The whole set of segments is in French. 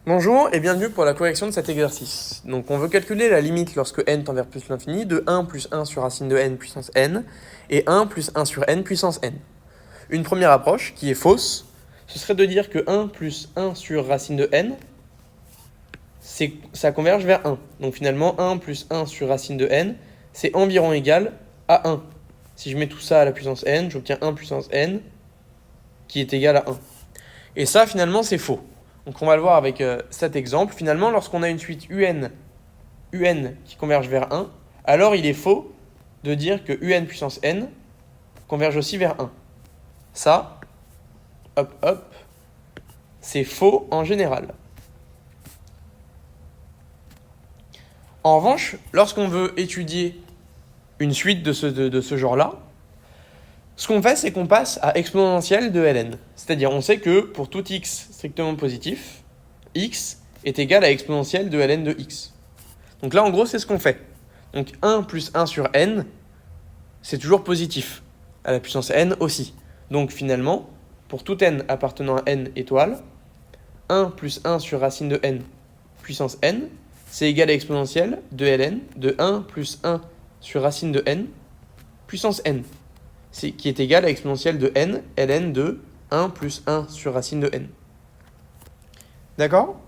Bonjour et bienvenue pour la correction de cet exercice. Donc on veut calculer la limite lorsque n tend vers plus l'infini de 1 plus 1 sur racine de n puissance n et 1 plus 1 sur n puissance n. Une première approche, qui est fausse, ce serait de dire que 1 plus 1 sur racine de n, ça converge vers 1. Donc finalement 1 plus 1 sur racine de n, c'est environ égal à 1. Si je mets tout ça à la puissance n, j'obtiens 1 puissance n qui est égal à 1. Et ça finalement c'est faux. Donc on va le voir avec cet exemple. Finalement, lorsqu'on a une suite un qui converge vers 1, alors il est faux de dire que un puissance n converge aussi vers 1. Ça, c'est faux en général. En revanche, lorsqu'on veut étudier une suite de ce genre-là, ce qu'on fait, c'est qu'on passe à exponentielle de ln. C'est-à-dire, on sait que pour tout x strictement positif, x est égal à exponentielle de ln de x. Donc là, en gros, c'est ce qu'on fait. Donc 1 plus 1 sur n, c'est toujours positif, à la puissance n aussi. Donc finalement, pour tout n appartenant à n étoile, 1 plus 1 sur racine de n puissance n, c'est égal à exponentielle de ln de 1 plus 1 sur racine de n puissance n. Qui est égal à exponentielle de n, ln de 1 plus 1 sur racine de n. D'accord ?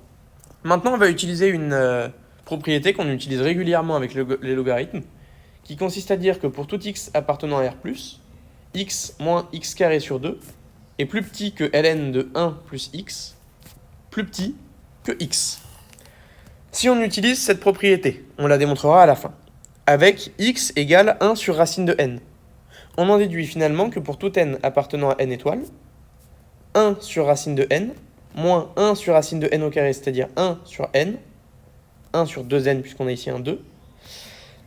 Maintenant, on va utiliser une propriété qu'on utilise régulièrement avec les logarithmes, qui consiste à dire que pour tout x appartenant à R+, x moins x carré sur 2 est plus petit que ln de 1 plus x, plus petit que x. Si on utilise cette propriété, on la démontrera à la fin, avec x égale 1 sur racine de n. On en déduit finalement que pour tout n appartenant à n étoile, 1 sur racine de n, moins 1 sur racine de n au carré, c'est-à-dire 1 sur n, 1 sur 2n puisqu'on a ici un 2,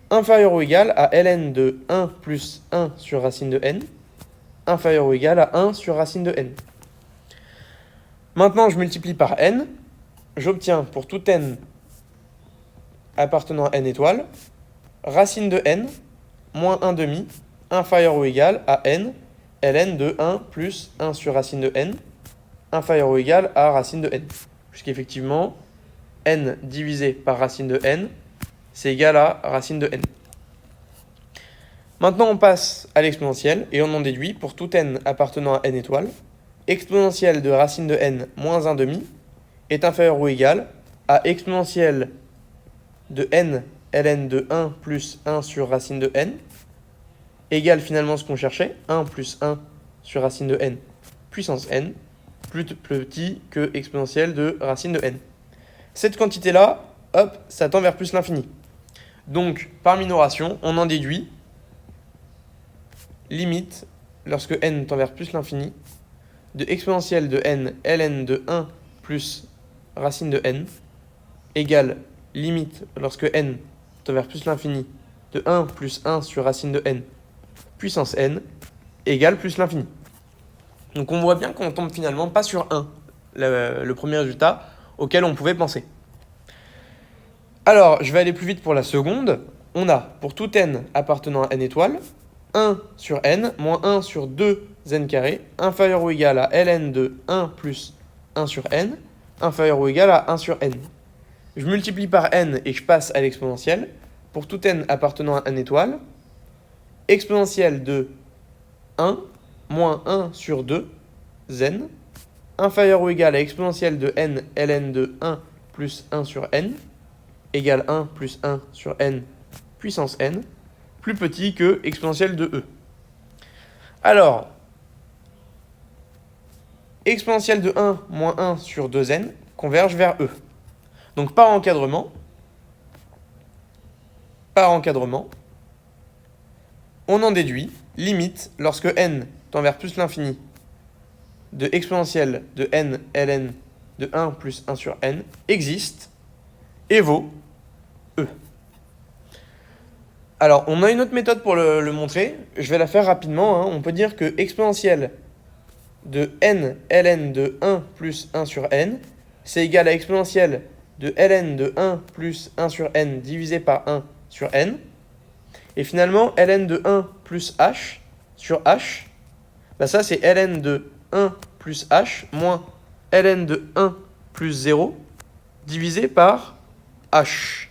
inférieur ou égal à ln de 1 plus 1 sur racine de n, inférieur ou égal à 1 sur racine de n. Maintenant, je multiplie par n, j'obtiens pour tout n appartenant à n étoile, racine de n, moins 1 demi, inférieur ou égal à n, ln de 1 plus 1 sur racine de n, inférieur ou égal à racine de n. Puisqu'effectivement, n divisé par racine de n, c'est égal à racine de n. Maintenant, on passe à l'exponentielle et on en déduit pour tout n appartenant à n étoile, exponentielle de racine de n moins 1 demi est inférieur ou égal à exponentielle de n ln de 1 plus 1 sur racine de n, égale finalement ce qu'on cherchait, 1 plus 1 sur racine de n puissance n, plus petit que exponentielle de racine de n. Cette quantité-là, hop, ça tend vers plus l'infini. Donc, par minoration, on en déduit limite, lorsque n tend vers plus l'infini, de exponentielle de n ln de 1 plus racine de n, égale limite, lorsque n tend vers plus l'infini, de 1 plus 1 sur racine de n puissance n égale plus l'infini. Donc on voit bien qu'on tombe finalement pas sur 1, le premier résultat auquel on pouvait penser. Alors, je vais aller plus vite pour la seconde. On a, pour tout n appartenant à n étoile, 1 sur n moins 1 sur 2n carré, inférieur ou égal à ln de 1 plus 1 sur n, inférieur ou égal à 1 sur n. Je multiplie par n et je passe à l'exponentielle. Pour tout n appartenant à n étoile, exponentielle de 1 moins 1 sur 2 zen, inférieur ou égal à exponentielle de n ln de 1 plus 1 sur n, égale 1 plus 1 sur n puissance n, plus petit que exponentielle de e. Alors, exponentielle de 1 moins 1 sur 2n converge vers e. Donc par encadrement, on en déduit limite lorsque n tend vers plus l'infini de exponentielle de n ln de 1 plus 1 sur n existe et vaut e. Alors, on a une autre méthode pour le montrer. Je vais la faire rapidement. On peut dire que exponentielle de n ln de 1 plus 1 sur n, c'est égal à exponentielle de ln de 1 plus 1 sur n divisé par 1 sur n. Et finalement, ln de 1 plus h sur h, bah ça c'est ln de 1 plus h moins ln de 1 plus 0 divisé par h.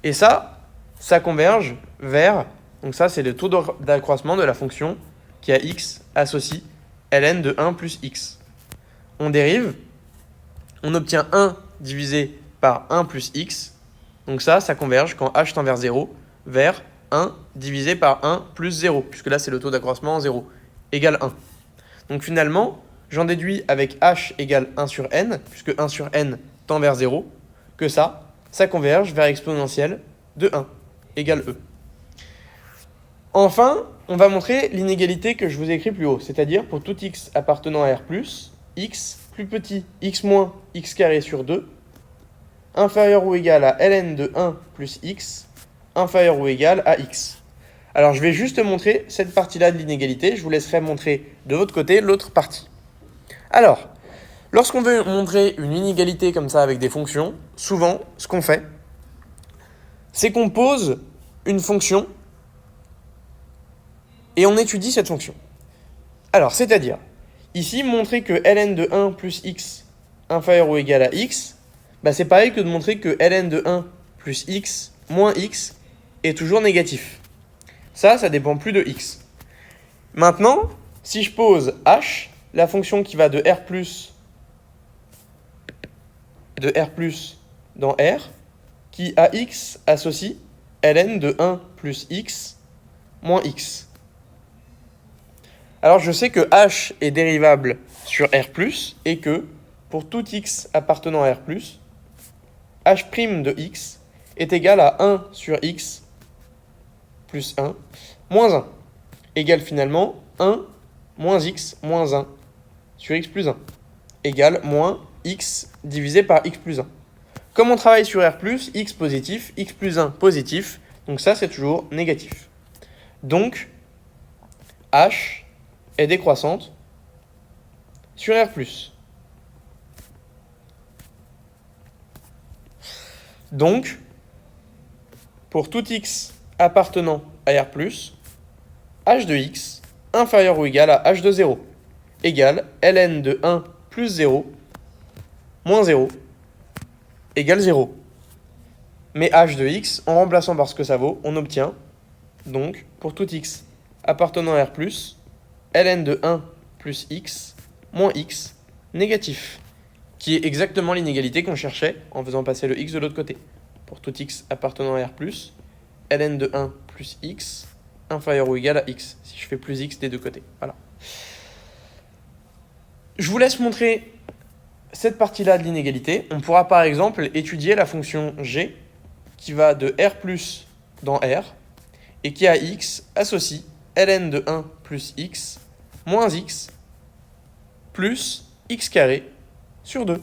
Et ça converge vers, donc ça c'est le taux d'accroissement de la fonction qui a x associe ln de 1 plus x. On dérive, on obtient 1 divisé par 1 plus x, donc ça converge quand h tend vers 0 vers 1 divisé par 1 plus 0, puisque là c'est le taux d'accroissement en 0, égale 1. Donc finalement, j'en déduis avec h égale 1 sur n, puisque 1 sur n tend vers 0, que ça converge vers l'exponentielle de 1, égale e. Enfin, on va montrer l'inégalité que je vous ai écrit plus haut, c'est-à-dire pour tout x appartenant à R+, x plus petit x moins x carré sur 2, inférieur ou égal à ln de 1 plus x, inférieur ou égal à x. Alors je vais juste montrer cette partie-là de l'inégalité, je vous laisserai montrer de votre côté l'autre partie. Alors, lorsqu'on veut montrer une inégalité comme ça avec des fonctions, souvent, ce qu'on fait, c'est qu'on pose une fonction et on étudie cette fonction. Alors, c'est-à-dire, ici, montrer que ln de 1 plus x inférieur ou égal à x, c'est pareil que de montrer que ln de 1 plus x moins x est toujours négatif. Ça dépend plus de x. Maintenant, si je pose h, la fonction qui va de R+, dans R, qui à x associe ln de 1 plus x moins x. Alors je sais que h est dérivable sur R+, et que pour tout x appartenant à R+, h' de x est égal à 1 sur x plus 1 moins 1, égale finalement 1 moins x moins 1 sur x plus 1, égale moins x divisé par x plus 1. Comme on travaille sur R+, x positif, x plus 1 positif, donc ça c'est toujours négatif. Donc, h est décroissante sur R+. Donc, pour tout x appartenant à R+, h de x inférieur ou égal à h de 0 égale ln de 1 plus 0 moins 0 égale 0. Mais h de x, en remplaçant par ce que ça vaut, on obtient, donc, pour tout x appartenant à R+, ln de 1 plus x moins x négatif, qui est exactement l'inégalité qu'on cherchait en faisant passer le x de l'autre côté. Pour tout x appartenant à R+, ln de 1 plus x inférieur ou égal à x, si je fais plus x des deux côtés. Voilà. Je vous laisse montrer cette partie-là de l'inégalité. On pourra par exemple étudier la fonction g qui va de R+ dans R et qui à x associe ln de 1 plus x moins x plus x carré sur 2.